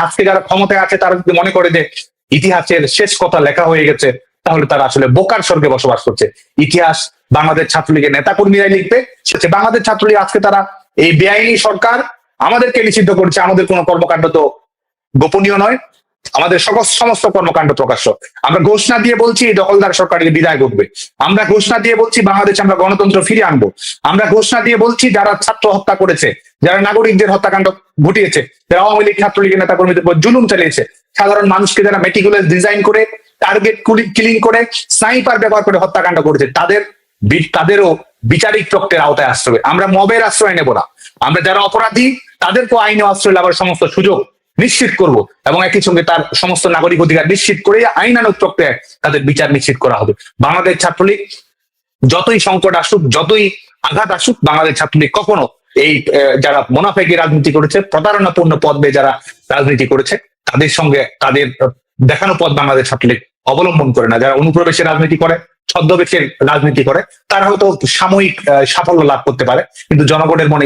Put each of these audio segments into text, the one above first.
আজকে যারা ক্ষমতায় আছে তারা যদি মনে করে যে ইতিহাসের শেষ কথা লেখা হয়ে গেছে, তাহলে তারা আসলে বোকার স্বর্গে বসবাস করছে। ইতিহাস বাংলাদেশ ছাত্রলীগের নেতাকর্মীরাই লিখবে। বাংলাদেশ ছাত্রলীগ আজকে তারা এই বেআইনি সরকার আমাদেরকে নিষিদ্ধ করছে, আমাদের কোনো কর্মকাণ্ড তো গোপনীয় নয়, আমাদের সমস্ত কর্মকাণ্ড প্রকাশ্য। আমরা ঘোষণা দিয়ে বলছি এই দখলদার সরকারের বিদায় ঘটবে, আমরা ঘোষণা দিয়ে বলছি বাংলাদেশে আমরা গণতন্ত্র ফিরিয়ে আনবো, আমরা ঘোষণা দিয়ে বলছি যারা ছাত্র হত্যা করেছে, যারা নাগরিকদের হত্যাকাণ্ড ঘটিয়েছে, যারা আওয়ামী লীগ ছাত্রলীগের নেতা কর্মীদের উপর জুলুম চালিয়েছে, সাধারণ মানুষকে যারা মেটিকুলাস ডিজাইন করে টার্গেট কিলিং করে স্নাইপার ব্যবহার করে হত্যাকাণ্ড করেছে, তাদেরও বিচারিক চক্রের আওতায় আসতে হবে। আমরা মবের আশ্রয় নেব না, আমরা যারা অপরাধী তাদেরকেও আইনে আশ্রয় নেওয়ার সমস্ত সুযোগ নিশ্চিত করব এবং একই সঙ্গে তার সমস্ত নাগরিক অধিকার নিশ্চিত করে আইনানুগ চক্রে তাদের বিচার নিশ্চিত করা হবে। বাংলাদেশ ছাত্রলীগ যতই সংকট আসুক, যতই আঘাত আসুক, বাংলাদেশ ছাত্রলীগ কখনো এই যারা মুনাফেকি রাজনীতি করেছে, প্রতারণাপূর্ণ পথ বেয়ে যারা রাজনীতি করেছে, তাদের সঙ্গে তাদের দেখানো পথ বাংলাদেশ ছাত্রলীগ অবলম্বন করে না। যারা অনুপ্রবেশের রাজনীতি করে, ছদ্মবেশের রাজনীতি করে, তারা হয়তো সাময়িক সাফল্য লাভ করতে পারে, কিন্তু জনগণের মনে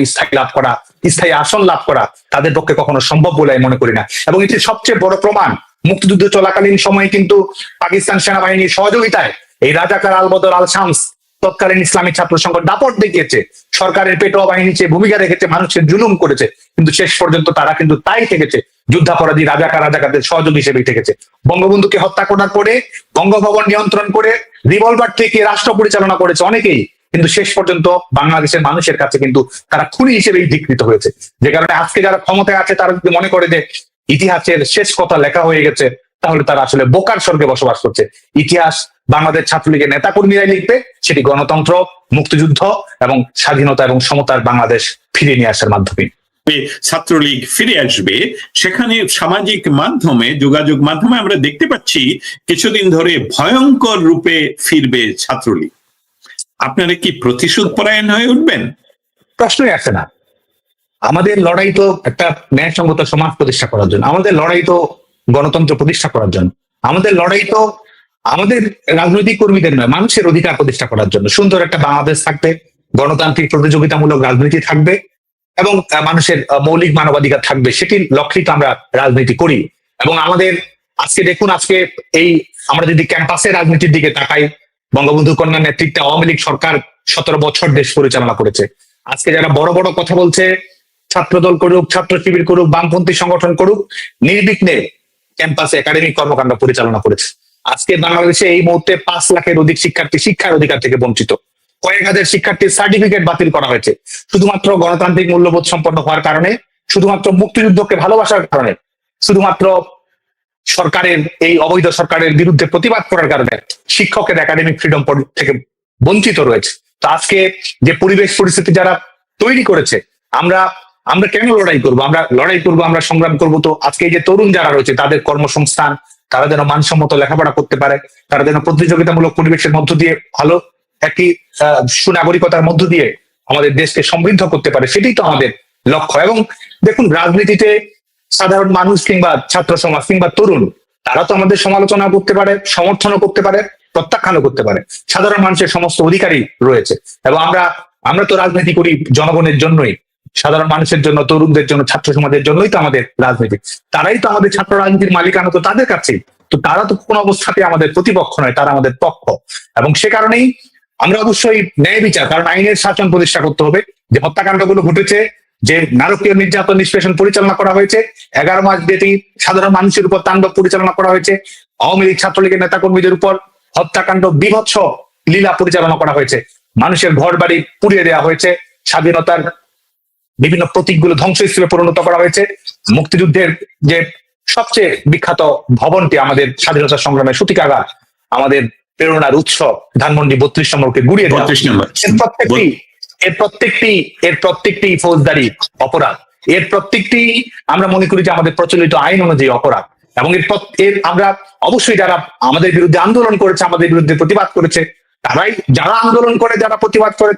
স্থায়ী আসন লাভ করা তাদের পক্ষে কখনো সম্ভব বলে আমি মনে করি না। এবং এটি সবচেয়ে বড় প্রমাণ, মুক্তিযুদ্ধ চলাকালীন সময়ে কিন্তু পাকিস্তান সেনাবাহিনীর সহযোগিতায় এই রাজাকার আলবদর আল শামস তৎকালীন ইসলামী ছাত্র সংগঠন দাপট দেখিয়েছে, সরকারের পেটোয়া বাহিনী চেয়ে ভূমিকা রেখেছে, মানুষের জুলুম করেছে, কিন্তু শেষ পর্যন্ত তারা কিন্তু তাই থেকেছে, যুদ্ধাপরাধী রাজাকারদের সহযোগী হিসেবে থেকেছে। বঙ্গবন্ধুকে হত্যা করার পরে বঙ্গভবন নিয়ন্ত্রণ করে রিভলভার থেকে রাষ্ট্র পরিচালনা করেছে অনেকেই, কিন্তু শেষ পর্যন্ত বাংলাদেশের মানুষের কাছে কিন্তু তারা খুনি হিসেবেই স্বীকৃত হয়েছে। যে কারণে আজকে যারা ক্ষমতায় আছে তারা যদি মনে করে যে ইতিহাসের শেষ কথা লেখা হয়ে গেছে, তাহলে তারা আসলে বোকার স্বর্গে বসবাস করছে। ইতিহাস বাংলাদেশ ছাত্রলীগের নেতাকর্মীরাই লিখবে, সেটি গণতন্ত্র, মুক্তিযুদ্ধ এবং স্বাধীনতা এবং সমতার বাংলাদেশ ফিরিয়ে নিয়ে আসার মাধ্যমে। ছাত্রলীগ ফিরে আসবে, সেখানে সামাজিক মাধ্যমে, যোগাযোগ মাধ্যমে আমরা দেখতে পাচ্ছি কিছুদিন ধরে ভয়ঙ্কর রূপে ফিরবে ছাত্রলীগ। আপনারা কি প্রতিশোধ পরায়ণ হয়ে উঠবেন? প্রশ্নই আসে না। আমাদের লড়াই তো একটা ন্যায়সঙ্গত সমাজ প্রতিষ্ঠা করার জন্য, আমাদের লড়াই তো গণতন্ত্র প্রতিষ্ঠা করার জন্য, আমাদের লড়াই তো আমাদের রাজনৈতিক কর্মীদের নয়, মানুষের অধিকার প্রতিষ্ঠা করার জন্য। সুন্দর একটা বাংলাদেশ থাকবে, গণতান্ত্রিক প্রতিযোগিতামূলক রাজনীতি থাকবে এবং মানুষের মৌলিক মানবাধিকার থাকবে, সেটির লক্ষ্যেই তো আমরা রাজনীতি করি। এবং আমাদের আজকে দেখুন, আজকে এই আমরা যদি ক্যাম্পাসের রাজনীতির দিকে তাকাই, বঙ্গবন্ধু কন্যার নেতৃত্বে আওয়ামী লীগ সরকার 17 বছর দেশ পরিচালনা করেছে। আজকে যারা বড় বড় কথা বলছে, ছাত্রদল করুক, ছাত্র শিবির করুক, বামপন্থী সংগঠন করুক, নির্বিঘ্নে ক্যাম্পাসে একাডেমিক কর্মকাণ্ড পরিচালনা করেছে। আজকে বাংলাদেশে এই মুহূর্তে 5 লাখের অধিক শিক্ষার্থী শিক্ষার অধিকার থেকে বঞ্চিত, কয়েক হাজার শিক্ষার্থীর সার্টিফিকেট বাতিল করা হয়েছে শুধুমাত্র গণতান্ত্রিক মূল্যবোধ সম্পন্ন হওয়ার কারণে, শুধুমাত্র মুক্তিযুদ্ধকে ভালোবাসার কারণে, শুধুমাত্র সরকারের এই অবৈধ সরকারের বিরুদ্ধে প্রতিবাদ করার কারণে শিক্ষকের একাডেমিক ফ্রিডম থেকে বঞ্চিত রয়েছে। তো আজকে যে পরিবেশ পরিস্থিতি যারা তৈরি করেছে, আমরা কেন লড়াই করব? আমরা সংগ্রাম করব তো আজকে এই যে তরুণ যারা রয়েছে তাদের কর্মসংস্থান, তারা যেন মানসম্মত লেখাপড়া করতে পারে, তারা যেন প্রতিযোগিতামূলক পরিবেশের মধ্য দিয়ে ভালো একটি সুনাগরিকতার মধ্য দিয়ে আমাদের দেশকে সমৃদ্ধ করতে পারে, সেটাই তো আমাদের লক্ষ্য। এবং দেখুন, রাজনীতিতে সাধারণ মানুষ কিংবা ছাত্র সমাজ কিংবা তরুণ, তারা তো আমাদের সমালোচনা করতে পারে, সমর্থনও করতে পারে, প্রত্যাখ্যানও করতে পারে। সাধারণ মানুষের সমস্ত অধিকারই রয়েছে এবং আমরা তো রাজনীতি করি জনগণের জন্যই, সাধারণ মানুষের জন্য, তরুণদের জন্য, ছাত্র সমাজের জন্যই তো আমাদের রাজনীতি। তারাই তো আমাদের ছাত্র রাজনীতির মালিকানা তো তাদের কাছেই, তো তারা তো কোনো অবস্থাতে আমাদের প্রতিপক্ষ নয়, তারা আমাদের পক্ষ। এবং সে কারণেই আমরা অবশ্যই ন্যায় বিচার, কারণ আইনের শাসন প্রতিষ্ঠা করতে হবে। যে হত্যাকাণ্ডগুলো ঘটেছে, যে নারকীয় নির্যাতন নিষ্পেষণ পরিচালনা করা হয়েছে, 11 মাস ব্যাপী সাধারণ মানুষের উপর তাণ্ডব পরিচালনা করা হয়েছে, আওয়ামী লীগ ছাত্রলীগের নেতাকর্মীদের উপর হত্যাকাণ্ড, বিভৎস লীলা পরিচালনা করা হয়েছে, মানুষের ঘর বাড়ি পুড়িয়ে দেওয়া হয়েছে, স্বাধীনতার বিভিন্ন প্রতীকগুলো ধ্বংসস্তূপে পরিণত করা হয়েছে, মুক্তিযুদ্ধের যে সবচেয়ে বিখ্যাত ভবনটি, আমাদের স্বাধীনতা সংগ্রামের সূতিকাগার, আমাদের প্রেরণার উৎস ধানমন্ডি 32 নম্বরকে গুড়িয়ে দেওয়া, এর প্রত্যেকটি ফৌজদারি অপরাধ, এর প্রত্যেকটি আমরা মনে করি যে আমাদের প্রচলিত আইন অনুযায়ী অপরাধ। এবং এর আমরা অবশ্যই যারা আমাদের বিরুদ্ধে আন্দোলন করেছে, আমাদের বিরুদ্ধে প্রতিবাদ করেছে, যারা আন্দোলন করে, যারা প্রতিবাদ করে,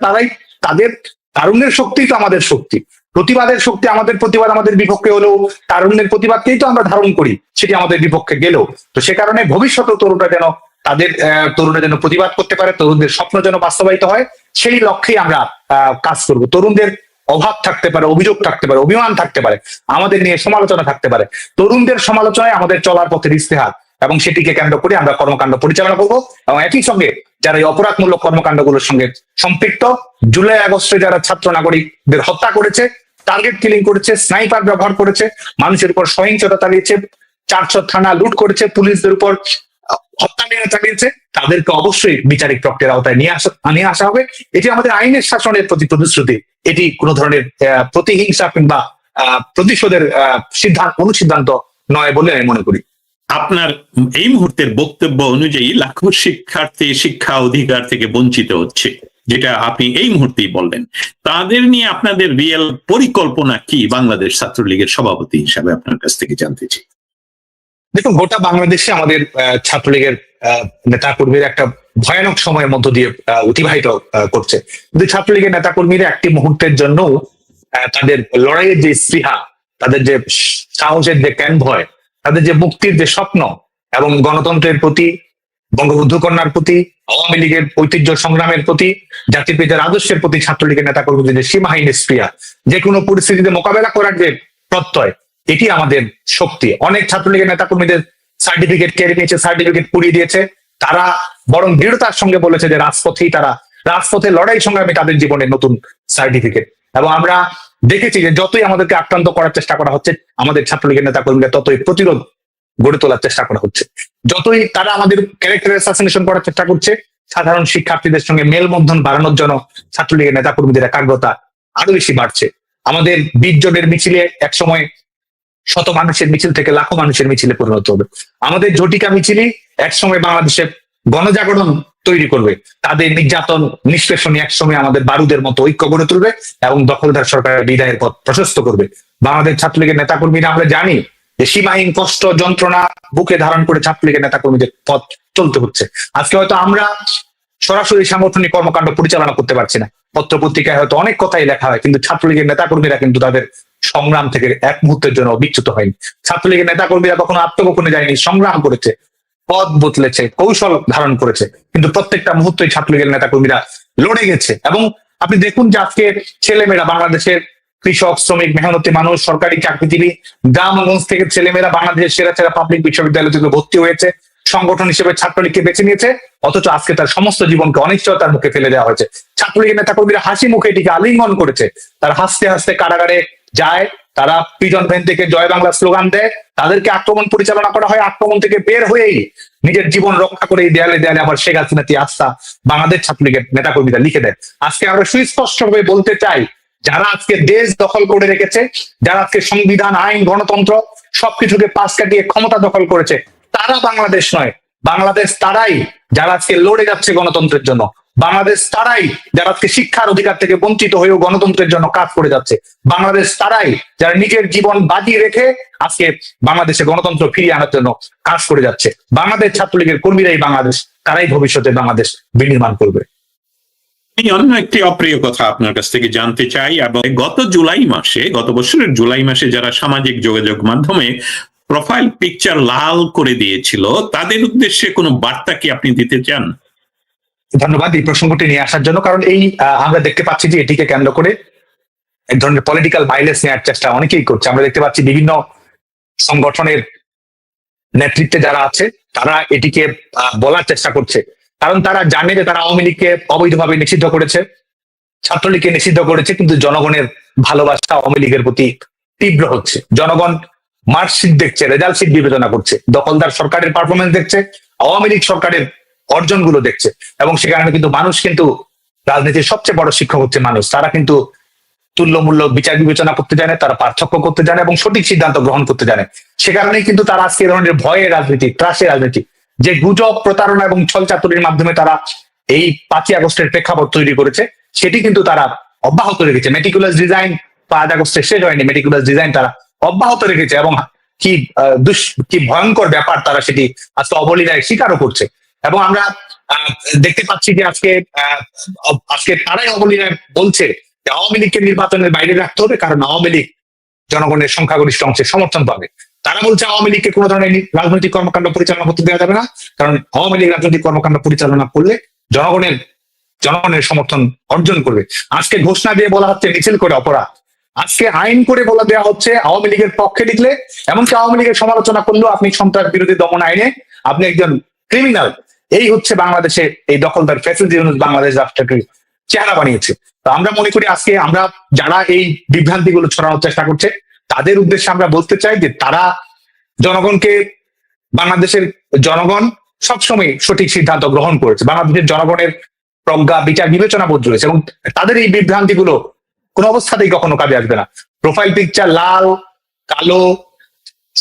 তাদের তারুণ্যের শক্তি তো আমাদের শক্তি, প্রতিবাদের শক্তি। আমাদের প্রতিবাদ আমাদের বিপক্ষে হলেও তারুণ্যের প্রতিবাদকেই তো আমরা ধারণ করি, সেটি আমাদের বিপক্ষে গেলেও। তো সে কারণে ভবিষ্যতে তরুণরা যেন প্রতিবাদ করতে পারে, তরুণদের স্বপ্ন যেন বাস্তবায়িত হয়, সেই লক্ষ্যেই আমরা কাজ করব। তরুণদের অভাব থাকতে পারে, অভিযোগ থাকতে পারে, অভিমান থাকতে পারে, আমাদের নিয়ে সমালোচনা থাকতে পারে, তরুণদের সমালোচনায় আমাদের চলার পথের ইস্তেহার এবং সেটিকে কেন্দ্র করে আমরা কর্মকাণ্ড পরিচালনা করবো। এবং একই সঙ্গে যারা এই অপরাধমূলক কর্মকাণ্ডগুলোর সঙ্গে সম্পৃক্ত, জুলাই আগস্টে যারা ছাত্র নাগরিকদের হত্যা করেছে, টার্গেট কিলিং করেছে, স্নাইপার ব্যবহার করেছে, মানুষের উপর সহিংসতা চালিয়েছে, 400 থানা লুট করেছে, পুলিশদের উপর হত্যা চালিয়েছে, তাদেরকে অবশ্যই বিচারিক প্রক্রিয়ার আওতায় নিয়ে আসা হবে। এটি আমাদের আইনের শাসনের প্রতি প্রতিশ্রুতি। এটি কোনো ধরনের প্রতিহিংসা কিংবা প্রতিশোধের অনুসিদ্ধান্ত নয় বলে আমি মনে করি। আপনার এই মুহূর্তের বক্তব্য অনুযায়ী লাখো শিক্ষার্থী শিক্ষা অধিকার থেকে বঞ্চিত হচ্ছে, যেটা আপনি এই মুহূর্তেই বললেন। তাদের নিয়ে আপনাদের রিয়েল পরিকল্পনা কি বাংলাদেশ ছাত্রলীগের সভাপতি হিসাবে আপনার কাছ থেকে জানতে চাই। দেখুন, গোটা বাংলাদেশে আমাদের ছাত্রলীগের নেতাকর্মীরা একটা ভয়ানক সময়ের মধ্য দিয়ে অতিবাহিত করছে, কিন্তু ছাত্রলীগের নেতাকর্মীরা একটি মুহূর্তের জন্য তাদের লড়াইয়ের যে স্পৃহা, তাদের যে সাহসের যে ভয়, তাদের যে মুক্তির যে স্বপ্ন এবং গণতন্ত্রের প্রতি, বঙ্গবন্ধু কন্যার প্রতি, আওয়ামী লীগের ঐতিহ্য সংগ্রামের প্রতি, জাতির পিতার আদর্শের প্রতি ছাত্রলীগের নেতাকর্মীদের যে সীমাহীন স্পৃহা, যে কোনো পরিস্থিতিতে মোকাবেলা করার যে প্রত্যয়, এটি আমাদের শক্তি। অনেক ছাত্রলীগের নেতাকর্মীদের সার্টিফিকেট কেড়ে নিয়েছে, সার্টিফিকেট পুড়িয়ে দিয়েছে। তারা বরং দৃঢ়তার সঙ্গে বলেছে যে রাজপথে লড়াই সংগ্রামে তাদের জীবনের নতুন সার্টিফিকেট। এবং আমরা দেখেছি যে যতই আমাদেরকে আক্রান্ত করার চেষ্টা করা হচ্ছে, আমাদের ছাত্রলীগের নেতাকর্মীরা ততই প্রতিরোধ গড়ে তোলার চেষ্টা করা হচ্ছে। যতই তারা আমাদের ক্যারেক্টার অ্যাসাসিনেশন করার চেষ্টা করছে, সাধারণ শিক্ষার্থীদের সঙ্গে মেলবন্ধন বাড়ানোর জন্য ছাত্রলীগের নেতাকর্মীদের একাগ্রতা আরো বেশি বাড়ছে। আমাদের 20 জনের মিছিলে একসময় শত মানুষের মিছিল থেকে লাখো মানুষের মিছিলে পরিণত হবে। আমাদের ঝটিকা মিছিলই একসময় বাংলাদেশে গণজাগরণ তৈরি করবে। তাদের নির্যাতন নিষ্পেষণী একসময় আমাদের বারুদের মতো ঐক্য গড়ে তুলবে এবং দখলদার সরকারের বিদায়ের পথ প্রশস্ত করবে। বাংলাদেশ ছাত্রলীগের নেতাকর্মীরা আমরা জানি যে সীমাহীন কষ্ট যন্ত্রণা বুকে ধারণ করে ছাত্রলীগের নেতাকর্মীদের পথ চলতে হচ্ছে। আজকে হয়তো আমরা সরাসরি সাংগঠনিক কর্মকাণ্ড পরিচালনা করতে পারছি না, পত্র পত্রিকায় হয়তো অনেক কথাই লেখা হয়, কিন্তু ছাত্রলীগের নেতাকর্মীরা কিন্তু তাদের সংগ্রাম থেকে এক মুহূর্তের জন্য বিচ্যুত হয়নি। ছাত্রলীগের নেতাকর্মীরা কখনো আত্মগোপনে যায়নি, সংগ্রাম করেছে, পথ বদলেছে, কৌশল ধারণ করেছে, কিন্তু প্রত্যেকটা মুহূর্তেই ছাত্রলীগের নেতাকর্মীরা লড়ে গেছে। এবং আপনি দেখুন যে আজকে ছেলেমেয়েরা, বাংলাদেশের কৃষক, শ্রমিক, মেহনতি মানুষ, সরকারি চাকরিজীবী, গ্রামগঞ্জ থেকে ছেলেমেয়েরা বাংলাদেশের সেরা সেরা পাবলিক বিশ্ববিদ্যালয় থেকে ভর্তি হয়েছে, সংগঠন হিসেবে ছাত্রলীগকে বেছে নিয়েছে, অথচ আজকে তার সমস্ত জীবনকে অনিশ্চয়তার মুখে ফেলে দেওয়া হয়েছে। ছাত্রলীগের নেতাকর্মীরা হাসি মুখে এটিকে আলিঙ্গন করেছে। তারা হাসতে হাসতে কারাগারে যায়, তারা প্রিজন ভ্যান থেকে জয় বাংলা স্লোগান দেয়, তাদেরকে আক্রমণ পরিচালনা করা হয়। আক্রমণ থেকে বের হয়েই নিজের জীবন রক্ষা করে দেয়ালে দেয়ালে আবার শেখ হাসিনাতি আস্থা বাংলাদেশ ছাত্রলীগের নেতাকর্মীরা লিখে দেয়। আজকে আমরা সুস্পষ্টভাবে বলতে চাই, যারা আজকে দেশ দখল করে রেখেছে, যারা আজকে সংবিধান, আইন, গণতন্ত্র সবকিছুকে পাশ কাটিয়ে ক্ষমতা দখল করেছে, তারা বাংলাদেশ নয়। বাংলাদেশ তারাই যারা আজকে লড়ে যাচ্ছে গণতন্ত্রের জন্য। বাংলাদেশ তারাই যারা আজকে শিক্ষার অধিকার থেকে বঞ্চিত হয়েও গণতন্ত্রের জন্য কাজ করে যাচ্ছে। বাংলাদেশ তারাই যারা নিজের জীবন বাজি রেখে আজকে বাংলাদেশে গণতন্ত্র ফিরিয়ে আনার জন্য কাজ করে যাচ্ছে। বাংলাদেশ ছাত্রলীগের কর্মীরাই বাংলাদেশ, তারাই ভবিষ্যতে বাংলাদেশ বিনির্মাণ করবে। অন্য একটি অপ্রিয় কথা আপনার কাছ থেকে জানতে চাই, এবং গত বছরের জুলাই মাসে যারা সামাজিক যোগাযোগ মাধ্যমে প্রোফাইল পিকচার লাল করে দিয়েছিল, তাদের উদ্দেশ্যে কোনো বার্তা কি আপনি দিতে চান? ধন্যবাদ এই প্রসঙ্গটি নিয়ে আসার জন্য। কারণ এই আমরা দেখতে পাচ্ছি যে এটিকে কেন্দ্র করে এক ধরনের পলিটিক্যাল মাইলেজ নেওয়ার চেষ্টা অনেকেই করছে। আমরা দেখতে পাচ্ছি বিভিন্ন সংগঠনের নেতৃত্বে যারা আছে তারা এটিকে বলার চেষ্টা করছে, কারণ তারা জানে যে তারা আওয়ামী লীগকে অবৈধভাবে নিষিদ্ধ করেছে, ছাত্রলীগকে নিষিদ্ধ করেছে, কিন্তু জনগণের ভালোবাসা আওয়ামী লীগের প্রতি তীব্র হচ্ছে। জনগণ মার্কশিট দেখছে, রেজাল্ট শিট বিবেচনা করছে, দখলদার সরকারের পারফরমেন্স দেখছে, আওয়ামী লীগ সরকারের অর্জনগুলো দেখছে। এবং সে কারণে কিন্তু মানুষ, কিন্তু রাজনীতির সবচেয়ে বড় শিক্ষক হচ্ছে মানুষ, তারা কিন্তু তুল্যমূল্য বিচার বিবেচনা করতে জানে, তারা পার্থক্য করতে জানে এবং সঠিক সিদ্ধান্ত গ্রহণ করতে জানে। সে কারণেই কিন্তু তারা আজকে এই ধরনের ভয়ের রাজনীতি, ত্রাসের রাজনীতি, যে গুজব, প্রতারণা এবং ছলচাতুরির মাধ্যমে তারা এই 5ই আগস্টের প্রেক্ষাপট তৈরি করেছে, সেটি কিন্তু তারা অব্যাহত রেখেছে। মেটিকুলাস ডিজাইন 5 আগস্টে শেষ হয়নি, মেটিকুলাস ডিজাইন তারা অব্যাহত রেখেছে। এবং কি ভয়ঙ্কর ব্যাপার, তারা সেটি আজকে অবলীলায় স্বীকারও করছে। এবং আমরা দেখতে পাচ্ছি যে আজকে তারাই অবলীলায় বলছে যে আওয়ামী লীগকে নির্বাচনের বাইরে রাখতে হবে, কারণ আওয়ামী লীগ জনগণের সংখ্যাগরিষ্ঠ অংশের সমর্থন পাবে। তারা বলছে আওয়ামী লীগকে কোনো ধরনের রাজনৈতিক কর্মকাণ্ড পরিচালনা করতে দেওয়া যাবে না, কারণ আওয়ামী লীগ রাজনৈতিক কর্মকাণ্ড পরিচালনা করলে জনগণের জনগণের সমর্থন অর্জন করবে। আজকে ঘোষণা দিয়ে বলা হচ্ছে মিছিল করে অপরাধ, আজকে আইন করে বলা দেওয়া হচ্ছে আওয়ামী লীগের পক্ষে লিখলে, এমনকি আওয়ামী লীগের সমালোচনা করলেও আপনি সন্ত্রাস বিরোধী দমন আইনে আপনি একজন ক্রিমিনাল। এই হচ্ছে বাংলাদেশে এই দখলদার ফ্যাসিস্ট ইউনুস বাংলাদেশ রাষ্ট্রকে চেহারা বানিয়েছে। তো আমরা মনে করি আজকে আমরা যারা এই বিভ্রান্তিগুলো ছড়ানোর চেষ্টা করছে তাদের উদ্দেশ্যে আমরা বলতে চাই যে তারা জনগণকে, বাংলাদেশের জনগণ সবসময় সঠিক সিদ্ধান্ত গ্রহণ করেছে, বাংলাদেশের জনগণের প্রজ্ঞা বিচার বিবেচনা বোধ রয়েছে, এবং তাদের এই বিভ্রান্তিগুলো কোন অবস্থাতেই কখনো কাজে আসবে না। প্রোফাইল পিকচার লাল, কালো,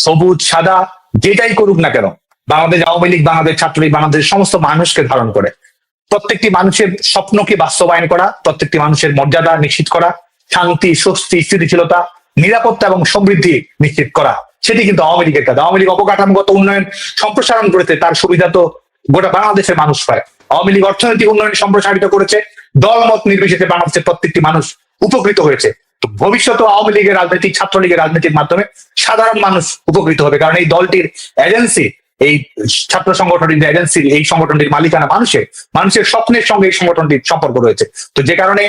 সবুজ, সাদা যেটাই করুক না কেন, বাংলাদেশ আওয়ামী লীগ, বাংলাদেশ ছাত্রলীগ বাংলাদেশের সমস্ত মানুষকে ধারণ করে। প্রত্যেকটি মানুষের স্বপ্নকে বাস্তবায়ন করা, প্রত্যেকটি মানুষের মর্যাদা নিশ্চিত করা, শান্তি, স্বস্তি, স্থিতিশীলতা, নিরাপত্তা এবং সমৃদ্ধি নিশ্চিত করা, সেটি কিন্তু আওয়ামী লীগের কাজ। আওয়ামী লীগ অবকাঠামোগত উন্নয়ন সম্প্রসারণ করেছে, তার সুবিধা তো গোটা বাংলাদেশের মানুষ পায়। আওয়ামী লীগ অর্থনৈতিক উন্নয়ন সম্প্রসারিত করেছে, দলমত নির্বিশেষে বাংলাদেশের প্রত্যেকটি মানুষ উপকৃত হয়েছে। তো ভবিষ্যতে আওয়ামী লীগের রাজনীতি, ছাত্রলীগের রাজনীতির মাধ্যমে সাধারণ মানুষ উপকৃত হবে, কারণ এই দলটির এজেন্সি, এই ছাত্র সংগঠনটির এজেন্সির, এই সংগঠনটির মালিকানা মানুষের স্বপ্নের সঙ্গে এই সংগঠনটির সম্পর্ক রয়েছে। তো যে কারণে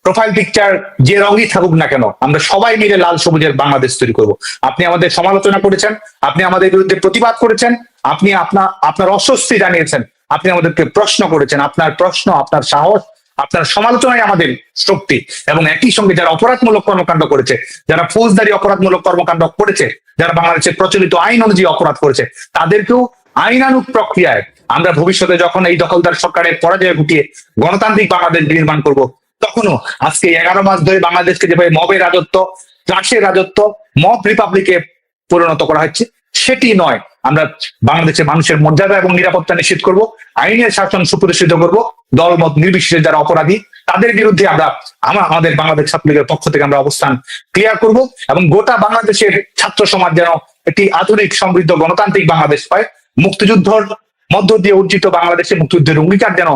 প্রোফাইল পিকচার যে রঙই থাকুক না কেন, আমরা সবাই মিলে লাল সবুজের বাংলাদেশ তৈরি করব। আপনি আমাদের সমালোচনা করেছেন, আপনি আমাদের বিরুদ্ধে প্রতিবাদ করেছেন, আপনি আপনার অস্বস্তি জানিয়েছেন, আপনি আমাদেরকে প্রশ্ন করেছেন, আপনার প্রশ্ন, আপনার সাহস, আপনার সমালোচনায় আমাদের শক্তি। এবং একই সঙ্গে যারা অপরাধমূলক কর্মকাণ্ড করেছে, যারা ফৌজদারি অপরাধমূলক কর্মকাণ্ড করেছে, যারা বাংলাদেশের প্রচলিত আইন অনুযায়ী অপরাধ করেছে, তাদেরকেও আইনানুগ প্রক্রিয়ায় আমরা ভবিষ্যতে যখন এই দখলদার সরকারের পরাজয় ঘটিয়ে গণতান্ত্রিক বাংলাদেশ নির্মাণ করব, তখনও আজকে 11 মাস ধরে বাংলাদেশকে যেভাবে মবের রাজত্ব, ত্রাসের রাজত্ব, মব রিপাবলিকে পরিণত করা হচ্ছে, সেটি নয়। আমরা বাংলাদেশের মানুষের মর্যাদা এবং নিরাপত্তা নিশ্চিত করব, আইনের শাসন সুপ্রতিষ্ঠিত করব, দলমত নির্বিশেষে যারা অপরাধী তাদের বিরুদ্ধে আমরা আমাদের বাংলাদেশ ছাত্রলীগের পক্ষ থেকে আমরা অবস্থান ক্লিয়ার করব, এবং গোটা বাংলাদেশের ছাত্র সমাজ যেন একটি আধুনিক সমৃদ্ধ গণতান্ত্রিক বাংলাদেশ পায়। মুক্তিযুদ্ধের মধ্য দিয়ে অর্জিত বাংলাদেশে মুক্তিযুদ্ধের অঙ্গীকার যেন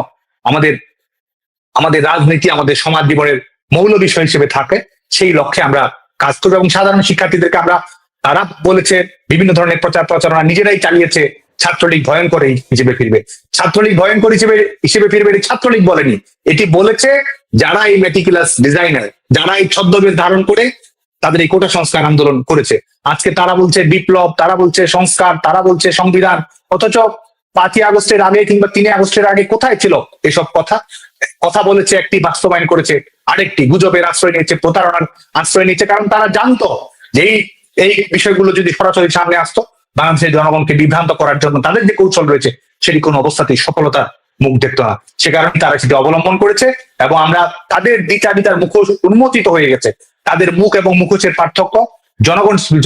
আমাদের রাজনীতি, আমাদের সমাজ জীবনের মৌল বিষয় হিসেবে থাকে, সেই লক্ষ্যে আমরা কাজ করবো। এবং সাধারণ শিক্ষার্থীদেরকে তারা বলেছে বিভিন্ন ধরনের প্রচার প্রচারণা নিজেরাই চালিয়েছে, ছাত্রলীগ ভয়ঙ্কর হিসেবে ফিরবে, ছাত্রলীগ ভয়ঙ্কর হিসেবে ফিরবে, এটি ছাত্রলীগ বলেনি, এটি বলেছে যারা এই মেটিকুলাস ডিজাইনার, যারা এই ছদ্মবেশ ধারণ করে তাদের এই কোটা সংস্কার আন্দোলন করেছে। আজকে তারা বলছে বিপ্লব, তারা বলছে সংস্কার, তারা বলছে সংবিধান, অথচ 5ই আগস্টের আগে কিংবা 3 আগস্টের আগে কোথায় ছিল এসব কথা বলেছে একটি, বাস্তবায়ন করেছে আরেকটি, গুজবের আশ্রয় নিয়েছে, প্রতারণার আশ্রয় নিয়েছে, কারণ তারা জানতো যে এই বিষয়গুলো যদি সরাসরি সামনে আসতো, বাংলাদেশের জনগণকে বিভ্রান্ত করার জন্য তাদের যে কৌশল রয়েছে সেটি কোনো অবস্থাতেই সফলতার মুখ দেখতো না। সে কারণে তারা সেটি অবলম্বন করেছে, এবং আমরা তাদের দ্বিচারিতার মুখোশ উন্মোচিত হয়ে গেছে, তাদের মুখ এবং মুখোশের পার্থক্য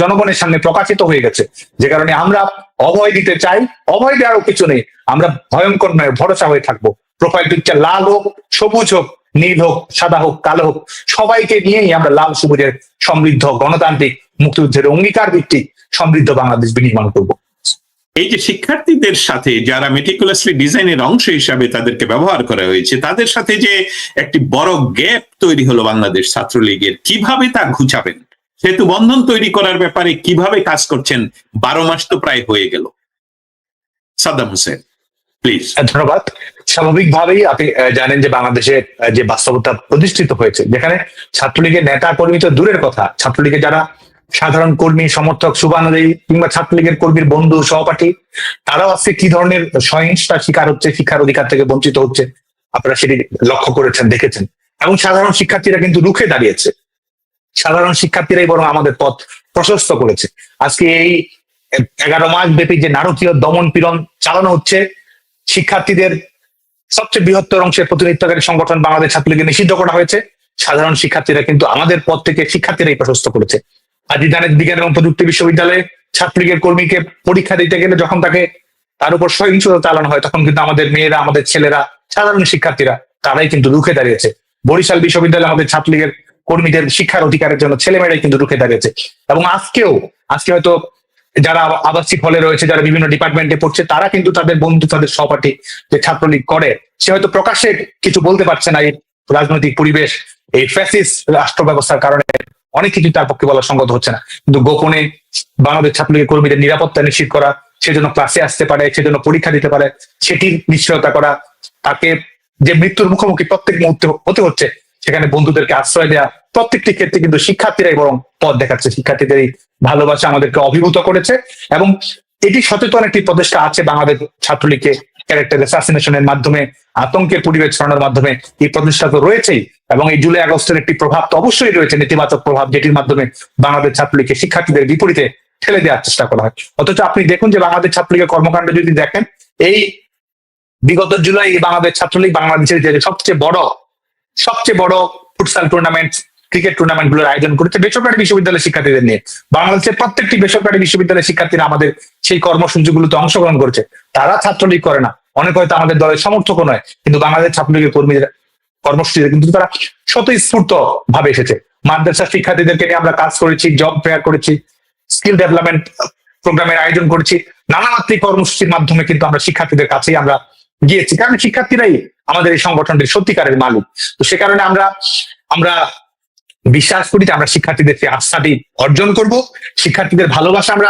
জনগণের সামনে প্রকাশিত হয়ে গেছে। যে কারণে আমরা অভয় দিতে চাই, অভয় দেওয়ারও কিছু নেই, আমরা ভয়ঙ্কর নয়, ভরসা হয়ে থাকবো। প্রোফাইল পিকচার লাল হোক, সবুজ হোক, নীল হোক, সাদা হোক, কালো হোক, সবাইকে নিয়েই আমরা লাল সবুজের সমৃদ্ধ গণতান্ত্রিক মুক্তিযুদ্ধের অঙ্গীকার ভিত্তিক সমৃদ্ধ বাংলাদেশ বিনির্মাণ করব। এই যে শিক্ষার্থীদের সাথে যারা মেটিকুলাসলি ডিজাইনের অংশ হিসাবে তাদেরকে ব্যবহার করা হয়েছে, তাদের সাথে যে একটি বড় গ্যাপ তৈরি হলো বাংলাদেশ ছাত্রলীগের, কিভাবে তা ঘুচাবেন? সেতু বন্ধন তৈরি করার ব্যাপারে কিভাবে কাজ করছেন? 12 মাস তো প্রায় হয়ে গেল। সাদ্দাম হোসেন, প্লিজ। ধন্যবাদ। স্বাভাবিকভাবেই আপনি জানেন যে বাংলাদেশে যে বাস্তবতা প্রতিষ্ঠিত হয়েছে, যেখানে ছাত্রলীগের নেতা কর্মী তো দূরের কথা, ছাত্রলীগের যারা সাধারণ কর্মী, সমর্থক, শুভানুযায়ী কিংবা ছাত্রলীগের কর্মীর বন্ধু, সহপাঠী, তারাও আজকে কি ধরনের সহিংসতার শিকার হচ্ছে, শিক্ষার অধিকার থেকে বঞ্চিত হচ্ছে, আপনারা সেটি লক্ষ্য করেছেন, দেখেছেন। এবং সাধারণ শিক্ষার্থীরা কিন্তু রুখে দাঁড়িয়েছে, সাধারণ শিক্ষার্থীরাই বরং আমাদের পথ প্রশস্ত করেছে। আজকে এই 11 মাস ব্যাপী যে নারকীয় দমন পীড়ন চালানো হচ্ছে, শিক্ষার্থীদের সবচেয়ে বৃহত্তর অংশের প্রতিনিধিত্বকারী সংগঠন বাংলাদেশ ছাত্রলীগকে নিষিদ্ধ করা হয়েছে, সাধারণ শিক্ষার্থীরা কিন্তু আমাদের পথ থেকে শিক্ষার্থীরাই প্রশস্ত করেছে। আজ জানেন বিজ্ঞান এবং প্রযুক্তি বিশ্ববিদ্যালয়ে ছাত্রলীগের কর্মীকে পরীক্ষা দিতে গেলে যখন তার উপর সহিংসতা চালানো হয়, তখন কিন্তু আমাদের মেয়েরা, আমাদের ছেলেরা, সাধারণ শিক্ষার্থীরা তারাই কিন্তু রুখে দাঁড়িয়েছে। বরিশাল বিশ্ববিদ্যালয়ে আমাদের ছাত্রলীগের কর্মীদের শিক্ষার অধিকারের জন্য ছেলেমেয়েরাই কিন্তু রুখে দাঁড়িয়েছে। এবং আজকে হয়তো যারা আবাসিক হলে রয়েছে, যারা বিভিন্ন ডিপার্টমেন্টে পড়ছে, তারা কিন্তু তাদের বন্ধু, তাদের সহপাঠী যে ছাত্রলীগ করে, সে হয়তো প্রকাশ্যে কিছু বলতে পারছে না। এই রাজনৈতিক পরিবেশ, এই ফ্যাসিস্ট রাষ্ট্র ব্যবস্থার কারণে অনেক কিছু তার পক্ষে বলা সঙ্গত হচ্ছে না, কিন্তু গোপনে বাংলাদেশ ছাত্রলীগের কর্মীদের নিরাপত্তা নিশ্চিত করা, সেজন্য ক্লাসে আসতে পারে, সেজন্য পরীক্ষা দিতে পারে, সেটির নিশ্চয়তা করা, তাকে যে মৃত্যুর মুখোমুখি প্রত্যেক মুহূর্তে হতে হচ্ছে, সেখানে বন্ধুদেরকে আশ্রয় দেওয়া, প্রত্যেকটি ক্ষেত্রে কিন্তু শিক্ষার্থীরাই বরং পথ দেখাচ্ছে। শিক্ষার্থীদের এই ভালোবাসা আমাদেরকে অভিভূত করেছে, এবং এটি সচেতন একটি প্রচেষ্টা আছে বাংলাদেশ ছাত্রলীগকে ক্যারেক্টার অ্যাসাসিনেশনের মাধ্যমে, আতঙ্কের পরিবেশ ছড়ানোর মাধ্যমে এই প্রচেষ্টা তো রয়েছেই, এবং এই জুলাই আগস্টের একটি প্রভাব তো অবশ্যই রয়েছে, নেতিবাচক প্রভাব, যেটির মাধ্যমে বাংলাদেশ ছাত্রলীগকে শিক্ষার্থীদের বিপরীতে ঠেলে দেওয়ার চেষ্টা করা হয়। অথচ আপনি দেখুন যে বাংলাদেশ ছাত্রলীগের কর্মকাণ্ড যদি দেখেন, এই বিগত জুলাই বাংলাদেশ ছাত্রলীগ বাংলাদেশের যে সবচেয়ে বড় ফুটসাল টুর্নামেন্ট, ক্রিকেট টুর্নামেন্ট গুলোর আয়োজন করেছে বেসরকারি বিশ্ববিদ্যালয়ের শিক্ষার্থীদের নিয়ে। বাংলাদেশের প্রত্যেকটি বেসরকারি বিশ্ববিদ্যালয়ের শিক্ষার্থীরা আমাদের সেই কর্মসূচিগুলোতে অংশগ্রহণ করেছে। তারা ছাত্রলীগ করে না, অনেক হয়তো আমাদের দলের সমর্থকও নয়, কিন্তু বাংলাদেশ ছাত্রলীগের কর্মীদের কর্মসূচিতে কিন্তু তারা স্বতঃস্ফূর্ত ভাবে এসেছে। মাদ্রাসা শিক্ষার্থীদেরকে নিয়ে আমরা কাজ করেছি, জব ফেয়ার করেছি, স্কিল ডেভেলপমেন্ট প্রোগ্রামের আয়োজন করেছি, নানা মাত্রিক কর্মসূচির মাধ্যমে কিন্তু আমরা শিক্ষার্থীদের কাছেই আমরা গিয়েছি, কারণ শিক্ষার্থীরাই আমাদের এই সংগঠনটির সত্যিকারের মালিক। তো সে কারণে আমরা বিশ্বাস করি যে আমরা শিক্ষার্থীদের সেই আস্থাটি অর্জন করব, শিক্ষার্থীদের ভালোবাসা আমরা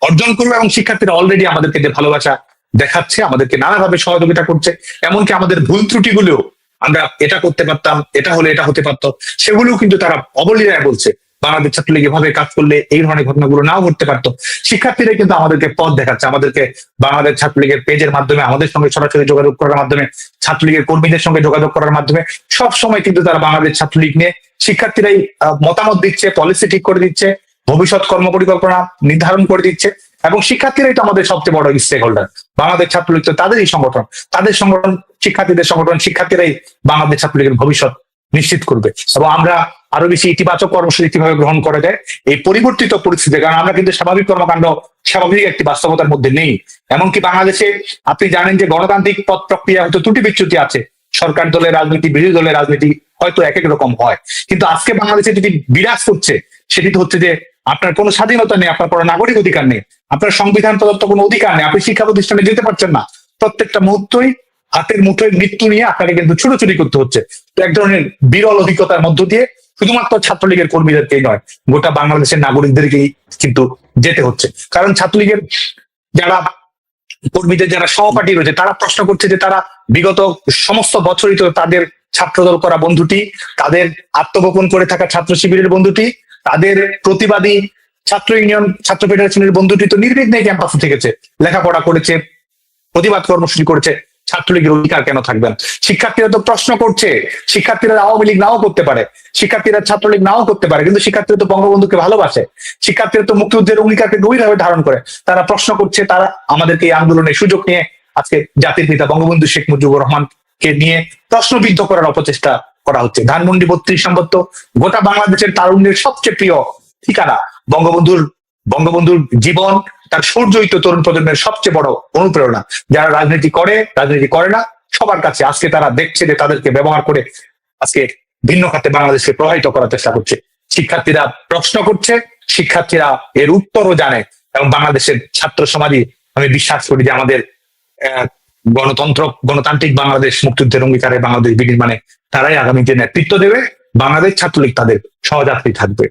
অর্জন করবো, এবং শিক্ষার্থীরা অলরেডি আমাদেরকে যে ভালোবাসা দেখাচ্ছে, আমাদেরকে নানাভাবে সহযোগিতা করছে, এমনকি আমাদের ভুল ত্রুটিগুলো আমরা এটা করতে পারতাম, এটা হলে এটা হতে পারতো, সেগুলোও কিন্তু তারা অবলীলায় বলছে। বাংলাদেশ ছাত্রলীগ এভাবে কাজ করলে এই ধরনের ঘটনাগুলো নাও ঘটতে পারতো। শিক্ষার্থীরা কিন্তু আমাদেরকে পথ দেখাচ্ছে, আমাদেরকে বাংলাদেশ ছাত্রলীগের পেজের মাধ্যমে, আমাদের সঙ্গে সরাসরি যোগাযোগ করার মাধ্যমে, ছাত্রলীগের কর্মীদের সঙ্গে যোগাযোগ করার মাধ্যমে সব সময় কিন্তু তারা বাংলাদেশ ছাত্রলীগ নিয়ে শিক্ষার্থীরাই মতামত দিচ্ছে, পলিসি ঠিক করে দিচ্ছে, ভবিষ্যৎ কর্মপরিকল্পনা নির্ধারণ করে দিচ্ছে, এবং শিক্ষার্থীরাই তো আমাদের সবচেয়ে বড় স্টেক হোল্ডার। বাংলাদেশ ছাত্রলীগ তো তাদেরই সংগঠন, তাদের সংগঠন, শিক্ষার্থীদের সংগঠন, শিক্ষার্থীরাই বাংলাদেশ ছাত্রলীগের ভবিষ্যৎ নিশ্চিত করবে। এবং আমরা আরো বেশি ইতিবাচক কর্মসূচি কিভাবে গ্রহণ করা যায় এই পরিবর্তিত পরিস্থিতিতে, কারণ আমরা কিন্তু স্বাভাবিক কর্মকাণ্ড, স্বাভাবিক একটি বাস্তবতার মধ্যে নেই। এমনকি বাংলাদেশে আপনি জানেন যে গণতান্ত্রিক পথ প্রক্রিয়া হয়তো ত্রুটি বিচ্যুতি আছে, সরকার দলের রাজনীতি, বিরোধী দলের রাজনীতি হয়তো এক এক রকম হয়, কিন্তু আজকে বাংলাদেশে যেটি বিরাজ করছে সেটি তো হচ্ছে যে আপনার কোনো স্বাধীনতা নেই, আপনার কোনো নাগরিক অধিকার নেই, আপনার সংবিধান প্রদত্ত কোনো অধিকার নেই, আপনি শিক্ষা প্রতিষ্ঠানে যেতে পারছেন না, প্রত্যেকটা মুহূর্তই হাতের মুঠোয় মৃত্যু নিয়ে আপনাকে কিন্তু ছুটোছুটি করতে হচ্ছে। তো এক ধরনের বিরল অভিজ্ঞতার মধ্য দিয়ে শুধুমাত্র ছাত্রলীগের কর্মীদেরকেই নয়, গোটা বাংলাদেশের নাগরিকদেরকেই কিন্তু যেতে হচ্ছে। কারণ ছাত্রলীগের যারা কর্মীদের, যারা সহপাঠী রয়েছে, তারা প্রশ্ন করছে যে তারা বিগত সমস্ত বছরই তো তাদের ছাত্রদল করা বন্ধুটি, তাদের আত্মগোপন করে থাকা ছাত্র শিবিরের বন্ধুটি, তাদের প্রতিবাদী ছাত্র ইউনিয়ন, ছাত্র ফেডারেশনের বন্ধুটি তো নির্বিঘ্নে ক্যাম্পাসে থেকেছে, লেখাপড়া করেছে, প্রতিবাদ কর্মসূচি করেছে, ছাত্রলীগের অধিকার কেন থাকবে না? শিক্ষার্থীরা তো প্রশ্ন করছে, শিক্ষার্থীরা আওয়ামী লীগ নাও করতে পারে, শিক্ষার্থীরা ছাত্রলীগ নাও করতে পারে, কিন্তু শিক্ষার্থীরা তো বঙ্গবন্ধুকে ভালোবাসে, শিক্ষার্থীরা তো মুক্তিযুদ্ধের অঙ্গীকারকে গভীরভাবে ধারণ করে। তারা প্রশ্ন করছে, তারা আমাদেরকে এই আন্দোলনের সুযোগ নিয়ে আজকে জাতির পিতা বঙ্গবন্ধু শেখ মুজিবুর রহমানকে নিয়ে প্রশ্নবিদ্ধ করার অপচেষ্টা করা হচ্ছে। ধানমন্ডি 32 নম্বর তো গোটা বাংলাদেশের তারুণ্যের সবচেয়ে প্রিয় ঠিকানা। বঙ্গবন্ধুর জীবন, তার সূর্যই তো তরুণ প্রজন্মের সবচেয়ে বড় অনুপ্রেরণা। যারা রাজনীতি করে, রাজনীতি করে না, সবার কাছে আজকে তারা দেখছে যে তাদেরকে ব্যবহার করে আজকে ভিন্ন খাতে বাংলাদেশকে প্রভাবিত করার চেষ্টা করছে। শিক্ষার্থীরা প্রশ্ন করছে, শিক্ষার্থীরা এর উত্তরও জানে, এবং বাংলাদেশের ছাত্র সমাজই আমি বিশ্বাস করি যে আমাদের গণতান্ত্রিক বাংলাদেশ, মুক্তিযুদ্ধের অঙ্গীকারে বাংলাদেশ বিনির্মাণে তারাই আগামীতে নেতৃত্ব দেবে। বাংলাদেশ ছাত্রলীগ তাদের সহযাত্রী থাকবে।